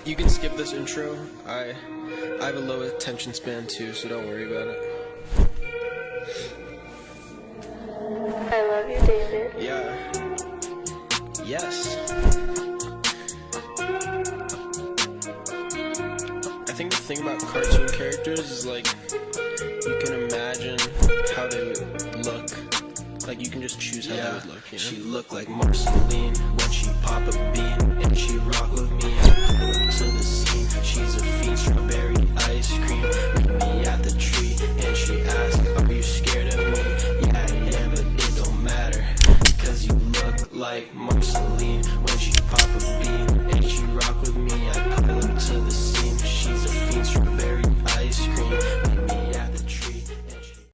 You can skip this intro. I have a low attention span too, so don't worry about it. I love you, David. Yeah. Yes. I think the thing about cartoon characters is like you can imagine how they would look. Like you can just choose how they would look. You know? She looked like Marceline when she pop a bean and she rock with me. I pull up to the scene. She's a fiend, strawberry ice cream. Meet me at the tree and she asked